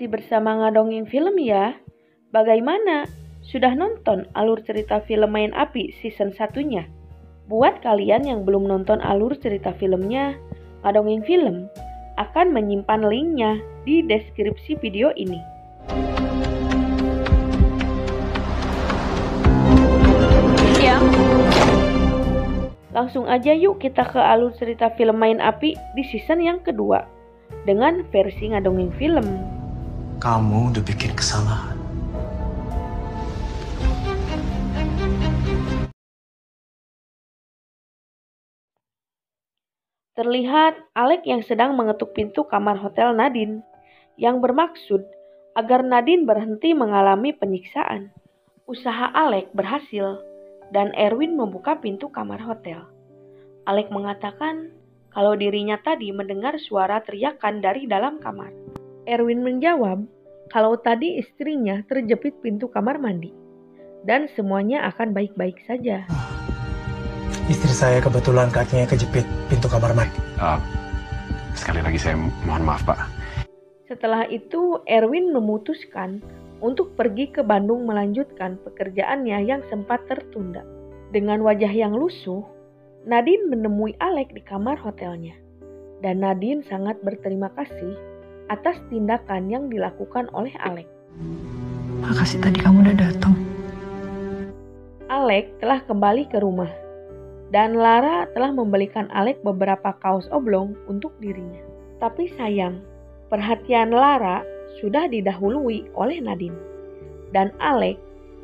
Masih bersama Ngadongin Film ya? Bagaimana? Sudah nonton alur cerita film Main Api season 1-nya? Buat kalian yang belum nonton alur cerita filmnya, Ngadongin Film akan menyimpan linknya di deskripsi video ini. Ya. Langsung aja yuk kita ke alur cerita film Main Api di season yang kedua dengan versi Ngadongin Film. Kamu udah bikin kesalahan. Terlihat Alec yang sedang mengetuk pintu kamar hotel Nadine, yang bermaksud agar Nadine berhenti mengalami penyiksaan. Usaha Alec berhasil, dan Erwin membuka pintu kamar hotel. Alec mengatakan kalau dirinya tadi mendengar suara teriakan dari dalam kamar. Erwin menjawab kalau tadi istrinya terjepit pintu kamar mandi, dan semuanya akan baik-baik saja. Istri saya kebetulan kakinya kejepit pintu kamar mandi. Sekali lagi saya mohon maaf, Pak. Setelah itu, Erwin memutuskan untuk pergi ke Bandung melanjutkan pekerjaannya yang sempat tertunda. Dengan wajah yang lusuh, Nadine menemui Alec di kamar hotelnya. Dan Nadine sangat berterima kasih atas tindakan yang dilakukan oleh Alec. Makasih tadi kamu udah datang. Alec telah kembali ke rumah. Dan Lara telah membelikan Alec beberapa kaos oblong untuk dirinya. Tapi sayang, perhatian Lara sudah didahului oleh Nadine. Dan Alec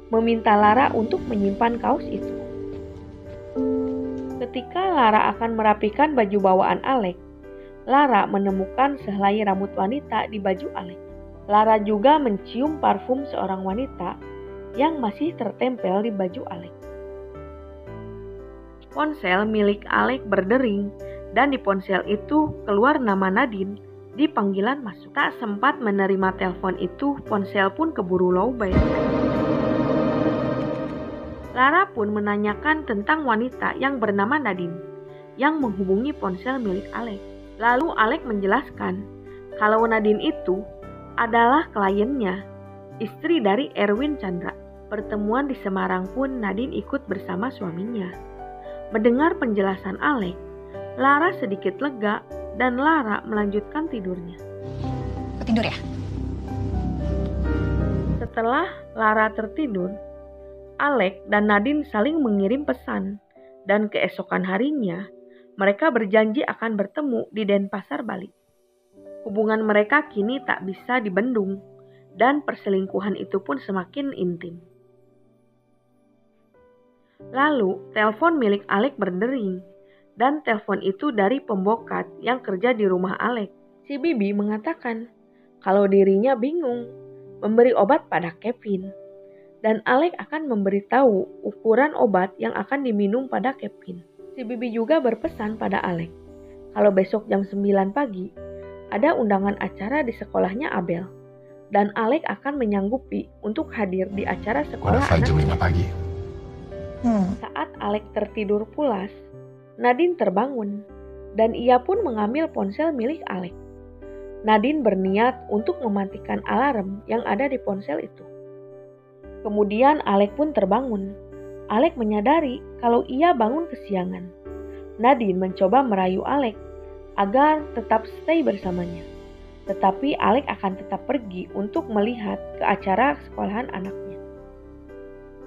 meminta Lara untuk menyimpan kaos itu. Ketika Lara akan merapikan baju bawaan Alec, Lara menemukan sehelai rambut wanita di baju Alec. Lara juga mencium parfum seorang wanita yang masih tertempel di baju Alec. Ponsel milik Alec berdering dan di ponsel itu keluar nama Nadine di panggilan masuk. Tak sempat menerima telepon itu, ponsel pun keburu lowbat. Lara pun menanyakan tentang wanita yang bernama Nadine yang menghubungi ponsel milik Alec. Lalu Alec menjelaskan kalau Nadine itu adalah kliennya, istri dari Erwin Chandra. Pertemuan di Semarang pun Nadine ikut bersama suaminya. Mendengar penjelasan Alec, Lara sedikit lega dan Lara melanjutkan tidurnya. Tidur ya? Setelah Lara tertidur, Alec dan Nadine saling mengirim pesan dan keesokan harinya mereka berjanji akan bertemu di Denpasar, Bali. Hubungan mereka kini tak bisa dibendung dan perselingkuhan itu pun semakin intim. Lalu, telepon milik Alec berdering, dan telepon itu dari pembokat yang kerja di rumah Alec. Si Bibi mengatakan kalau dirinya bingung memberi obat pada Kevin, dan Alec akan memberitahu ukuran obat yang akan diminum pada Kevin. Si Bibi juga berpesan pada Alec kalau besok jam 9 pagi ada undangan acara di sekolahnya Abel, dan Alec akan menyanggupi untuk hadir di acara sekolah anak. Jam 5 pagi. Saat Alec tertidur pulas, Nadine terbangun dan ia pun mengambil ponsel milik Alec. Nadine berniat untuk mematikan alarm yang ada di ponsel itu. Kemudian Alec pun terbangun. Alec menyadari kalau ia bangun kesiangan. Nadine mencoba merayu Alec agar tetap stay bersamanya. Tetapi Alec akan tetap pergi untuk melihat ke acara sekolahan anaknya.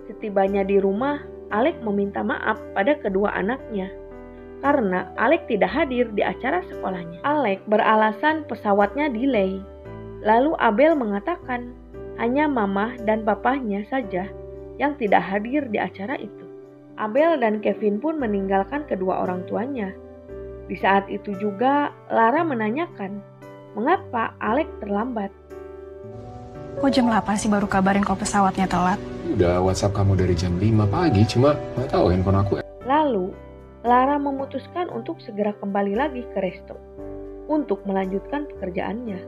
Setibanya di rumah, Alec meminta maaf pada kedua anaknya karena Alec tidak hadir di acara sekolahnya. Alec beralasan pesawatnya delay. Lalu Abel mengatakan hanya mama dan papahnya saja yang tidak hadir di acara itu. Abel dan Kevin pun meninggalkan kedua orang tuanya. Di saat itu juga Lara menanyakan mengapa Alec terlambat. Kok jam 8 sih baru kabarin kalau pesawatnya telat? Udah WhatsApp kamu dari jam 5 pagi, cuma nggak tahu handphone aku. Lalu, Lara memutuskan untuk segera kembali lagi ke resto untuk melanjutkan pekerjaannya.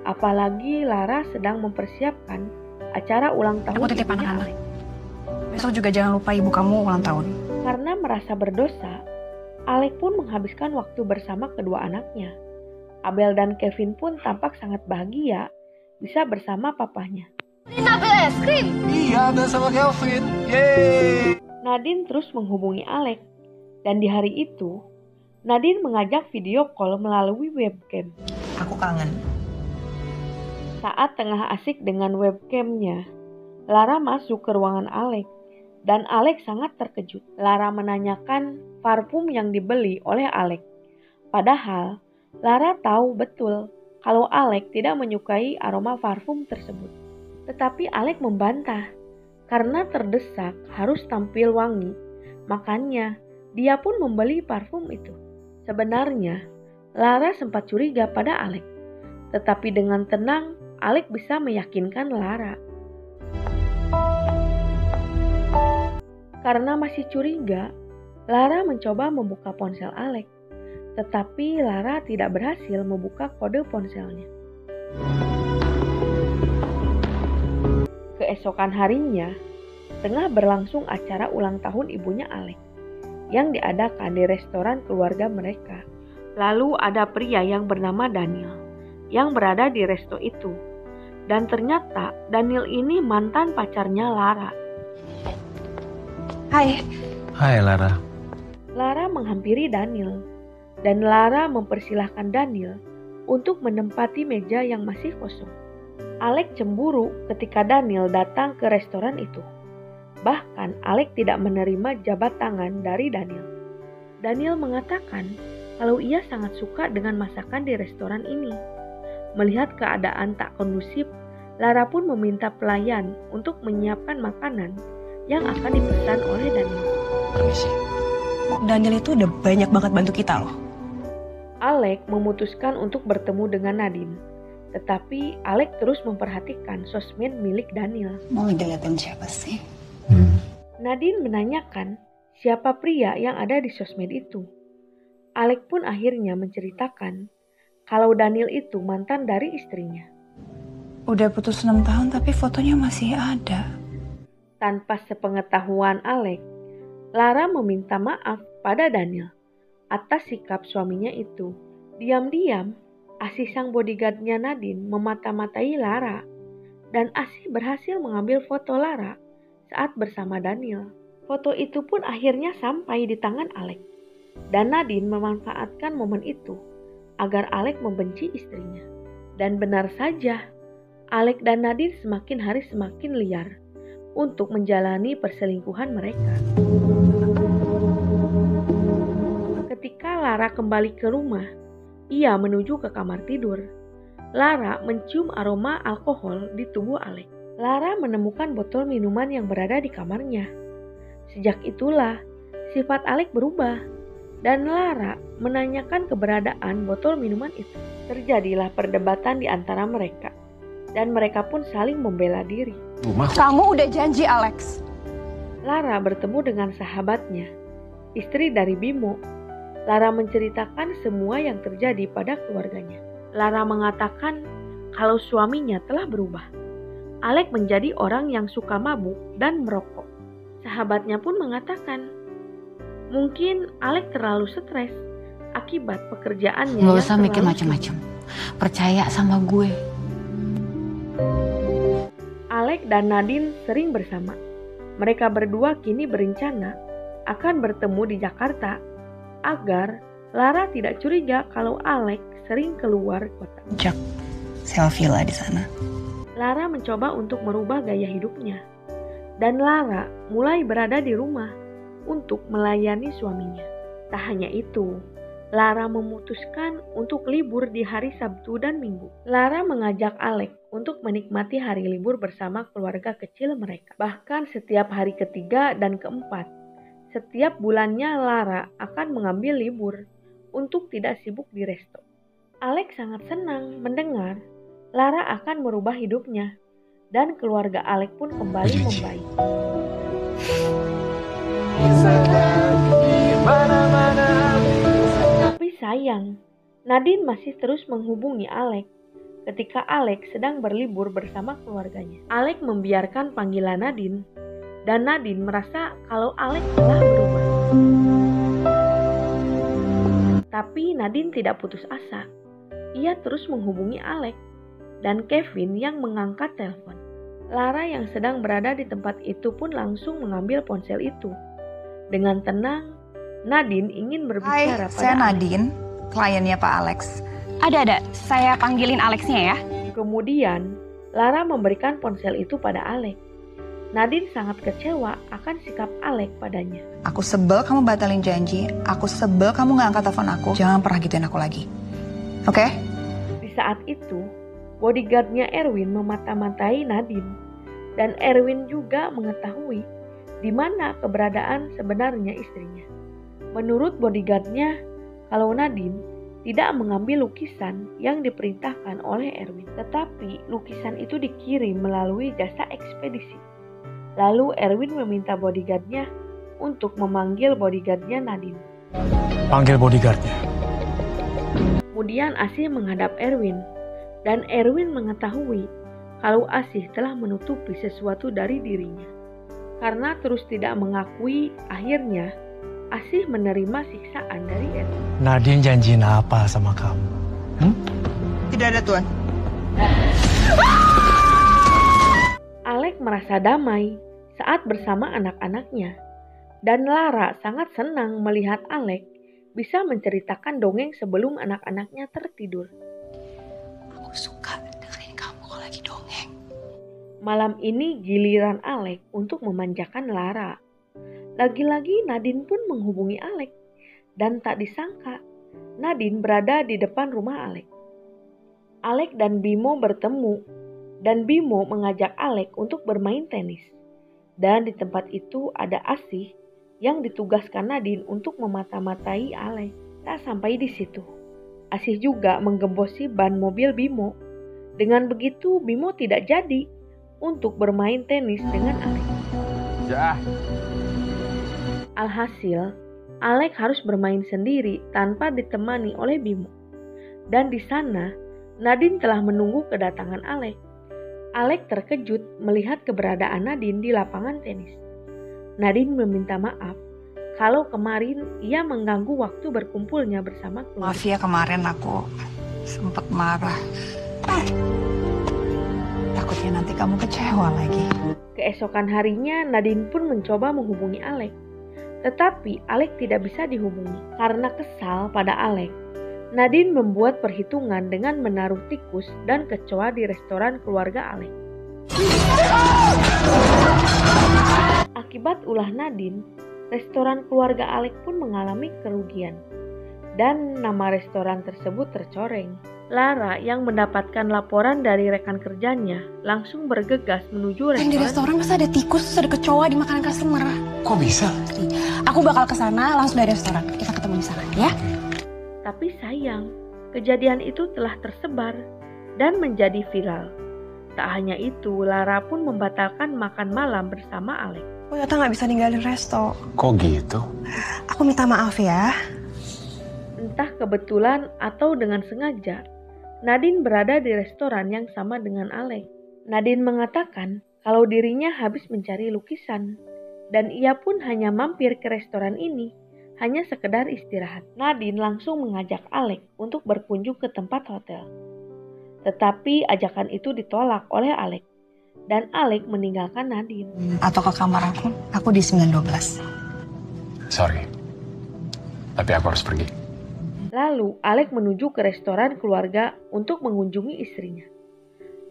Apalagi Lara sedang mempersiapkan acara ulang tahun. Aku titip anak-anak. Besok juga jangan lupa ibu kamu ulang tahun. Karena merasa berdosa, Alec pun menghabiskan waktu bersama kedua anaknya. Abel dan Kevin pun tampak sangat bahagia bisa bersama papahnya. Iya, dan sama Kelvin. Yeay. Nadine terus menghubungi Alex, dan di hari itu, Nadine mengajak video call melalui webcam. Aku kangen. Saat tengah asik dengan webcamnya, Lara masuk ke ruangan Alex, dan Alex sangat terkejut. Lara menanyakan parfum yang dibeli oleh Alex. Padahal, Lara tahu betul kalau Alex tidak menyukai aroma parfum tersebut. Tetapi Alex membantah, karena terdesak harus tampil wangi. Makanya, dia pun membeli parfum itu. Sebenarnya, Lara sempat curiga pada Alex. Tetapi dengan tenang, Alex bisa meyakinkan Lara. Karena masih curiga, Lara mencoba membuka ponsel Alex. Tetapi Lara tidak berhasil membuka kode ponselnya. Keesokan harinya, tengah berlangsung acara ulang tahun ibunya Alex yang diadakan di restoran keluarga mereka. Lalu ada pria yang bernama Daniel yang berada di resto itu. Dan ternyata Daniel ini mantan pacarnya Lara. Hai. Hai Lara. Lara menghampiri Daniel, dan Lara mempersilahkan Daniel untuk menempati meja yang masih kosong. Alex cemburu ketika Daniel datang ke restoran itu. Bahkan Alex tidak menerima jabat tangan dari Daniel. Daniel mengatakan kalau ia sangat suka dengan masakan di restoran ini. Melihat keadaan tak kondusif, Lara pun meminta pelayan untuk menyiapkan makanan yang akan dipesan oleh Daniel. Permisi. Daniel itu udah banyak banget bantu kita loh. Alex memutuskan untuk bertemu dengan Nadine. Tetapi Alex terus memperhatikan sosmed milik Daniel. Mau ngeliatin siapa sih? Nadine menanyakan siapa pria yang ada di sosmed itu. Alex pun akhirnya menceritakan kalau Daniel itu mantan dari istrinya. Udah putus 6 tahun tapi fotonya masih ada. Tanpa sepengetahuan Alex, Lara meminta maaf pada Daniel atas sikap suaminya itu. Diam-diam, Asih sang bodyguardnya Nadine memata-matai Lara, dan Asih berhasil mengambil foto Lara saat bersama Daniel. Foto itu pun akhirnya sampai di tangan Alex, dan Nadine memanfaatkan momen itu agar Alex membenci istrinya. Dan benar saja, Alex dan Nadine semakin hari semakin liar untuk menjalani perselingkuhan mereka. Ketika Lara kembali ke rumah, ia menuju ke kamar tidur. Lara mencium aroma alkohol di tubuh Alex. Lara menemukan botol minuman yang berada di kamarnya. Sejak itulah, sifat Alex berubah, dan Lara menanyakan keberadaan botol minuman itu. Terjadilah perdebatan di antara mereka, dan mereka pun saling membela diri. Kamu udah janji, Alex. Lara bertemu dengan sahabatnya, istri dari Bimo. Lara menceritakan semua yang terjadi pada keluarganya. Lara mengatakan kalau suaminya telah berubah. Alex menjadi orang yang suka mabuk dan merokok. Sahabatnya pun mengatakan, mungkin Alex terlalu stres akibat pekerjaannya. Nggak usah mikir macam-macam. Percaya sama gue. Alex dan Nadine sering bersama. Mereka berdua kini berencana akan bertemu di Jakarta agar Lara tidak curiga kalau Alex sering keluar kota. Jak, selfie lah di sana. Lara mencoba untuk merubah gaya hidupnya, dan Lara mulai berada di rumah untuk melayani suaminya. Tak hanya itu, Lara memutuskan untuk libur di hari Sabtu dan Minggu. Lara mengajak Alex untuk menikmati hari libur bersama keluarga kecil mereka. Bahkan setiap hari ketiga dan keempat, setiap bulannya Lara akan mengambil libur untuk tidak sibuk di resto. Alex sangat senang mendengar Lara akan merubah hidupnya, dan keluarga Alex pun kembali membaik. Tapi sayang, Nadine masih terus menghubungi Alex ketika Alex sedang berlibur bersama keluarganya. Alex membiarkan panggilan Nadine, dan Nadine merasa kalau Alex telah berubah. Tapi Nadine tidak putus asa. Ia terus menghubungi Alex, dan Kevin yang mengangkat telepon. Lara yang sedang berada di tempat itu pun langsung mengambil ponsel itu. Dengan tenang, Nadine ingin berbicara pada saya Alex. Nadine, kliennya Pak Alex. Ada. Saya panggilin Alexnya ya. Kemudian, Lara memberikan ponsel itu pada Alex. Nadine sangat kecewa akan sikap Alex padanya. Aku sebel kamu batalin janji, aku sebel kamu gak angkat telepon aku. Jangan pernah gituin aku lagi. Oke? Di saat itu, bodyguardnya Erwin memata-matai Nadine. Dan Erwin juga mengetahui di mana keberadaan sebenarnya istrinya. Menurut bodyguardnya, kalau Nadine tidak mengambil lukisan yang diperintahkan oleh Erwin, tetapi lukisan itu dikirim melalui jasa ekspedisi. Lalu Erwin meminta bodyguardnya untuk memanggil bodyguardnya Nadine. Panggil bodyguardnya. Kemudian Asih menghadap Erwin, dan Erwin mengetahui kalau Asih telah menutupi sesuatu dari dirinya. Karena terus tidak mengakui, akhirnya Asih menerima siksaan dari Erwin. Nadine janjiin apa sama kamu? Tidak ada Tuan. Alex merasa damai saat bersama anak-anaknya. Dan Lara sangat senang melihat Alex bisa menceritakan dongeng sebelum anak-anaknya tertidur. Aku suka dengerin kamu kalau lagi dongeng. Malam ini giliran Alex untuk memanjakan Lara. Lagi-lagi Nadine pun menghubungi Alex. Dan tak disangka, Nadine berada di depan rumah Alex. Alex dan Bimo bertemu. Dan Bimo mengajak Alex untuk bermain tenis. Dan di tempat itu ada Asih yang ditugaskan Nadine untuk memata-matai Alex. Tak sampai di situ, Asih juga menggembosi ban mobil Bimo. Dengan begitu Bimo tidak jadi untuk bermain tenis dengan Alex. Ya. Alhasil, Alex harus bermain sendiri tanpa ditemani oleh Bimo. Dan di sana, Nadine telah menunggu kedatangan Alex. Alex terkejut melihat keberadaan Nadine di lapangan tenis. Nadine meminta maaf kalau kemarin ia mengganggu waktu berkumpulnya bersama keluarga. Maaf ya kemarin aku sempat marah. Takutnya nanti kamu kecewa lagi. Keesokan harinya Nadine pun mencoba menghubungi Alex. Tetapi Alex tidak bisa dihubungi. Karena kesal pada Alex, Nadine membuat perhitungan dengan menaruh tikus dan kecoa di restoran keluarga Alex. Akibat ulah Nadine, restoran keluarga Alex pun mengalami kerugian. Dan nama restoran tersebut tercoreng. Lara yang mendapatkan laporan dari rekan kerjanya langsung bergegas menuju Kan di restoran masa ada tikus, terus ada kecoa di makanan customer. Kok bisa? Aku bakal ke sana langsung dari restoran. Kita ketemu di sana ya. Tapi sayang, kejadian itu telah tersebar dan menjadi viral. Tak hanya itu, Lara pun membatalkan makan malam bersama Alex. Aku ternyata nggak bisa ninggalin resto. Kok gitu? Aku minta maaf ya. Entah kebetulan atau dengan sengaja, Nadine berada di restoran yang sama dengan Alex. Nadine mengatakan kalau dirinya habis mencari lukisan, dan ia pun hanya mampir ke restoran ini hanya sekedar istirahat. Nadine langsung mengajak Alex untuk berkunjung ke tempat hotel. Tetapi ajakan itu ditolak oleh Alex, dan Alex meninggalkan Nadine. Atau ke kamar aku di 912. Sorry. Tapi aku harus pergi. Lalu Alex menuju ke restoran keluarga untuk mengunjungi istrinya.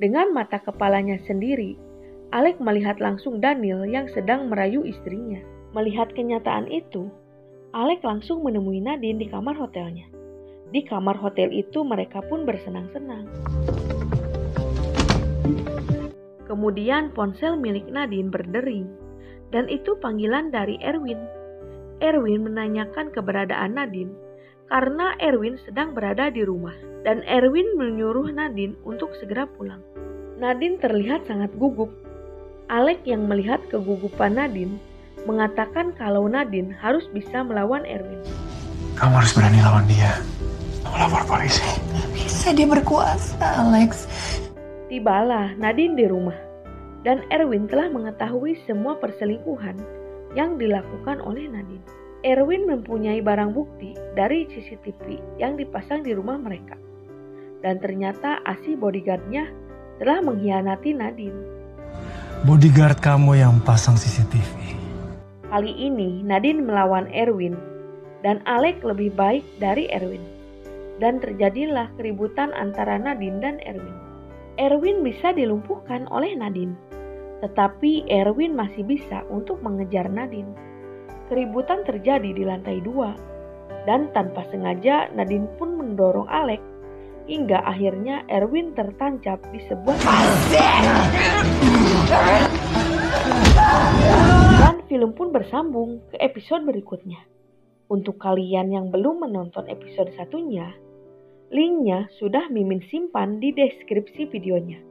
Dengan mata kepalanya sendiri, Alex melihat langsung Daniel yang sedang merayu istrinya. Melihat kenyataan itu, Alex langsung menemui Nadine di kamar hotelnya. Di kamar hotel itu mereka pun bersenang-senang. Kemudian ponsel milik Nadine berdering, dan itu panggilan dari Erwin. Erwin menanyakan keberadaan Nadine karena Erwin sedang berada di rumah, dan Erwin menyuruh Nadine untuk segera pulang. Nadine terlihat sangat gugup. Alex yang melihat kegugupan Nadine mengatakan kalau Nadine harus bisa melawan Erwin. Kamu harus berani lawan dia. Kamu lapor polisi. Gak bisa, dia berkuasa, Alex. Tibalah Nadine di rumah, dan Erwin telah mengetahui semua perselingkuhan yang dilakukan oleh Nadine. Erwin mempunyai barang bukti dari CCTV yang dipasang di rumah mereka. Dan ternyata Asih bodyguardnya telah mengkhianati Nadine. Bodyguard kamu yang pasang CCTV. Kali ini Nadine melawan Erwin dan Alec lebih baik dari Erwin. Dan terjadilah keributan antara Nadine dan Erwin. Erwin bisa dilumpuhkan oleh Nadine, tetapi Erwin masih bisa untuk mengejar Nadine. Keributan terjadi di lantai 2 dan tanpa sengaja Nadine pun mendorong Alec hingga akhirnya Erwin tertancap di sebuah dan film pun bersambung ke episode berikutnya. Untuk kalian yang belum menonton episode satunya, linknya sudah Mimin simpan di deskripsi videonya.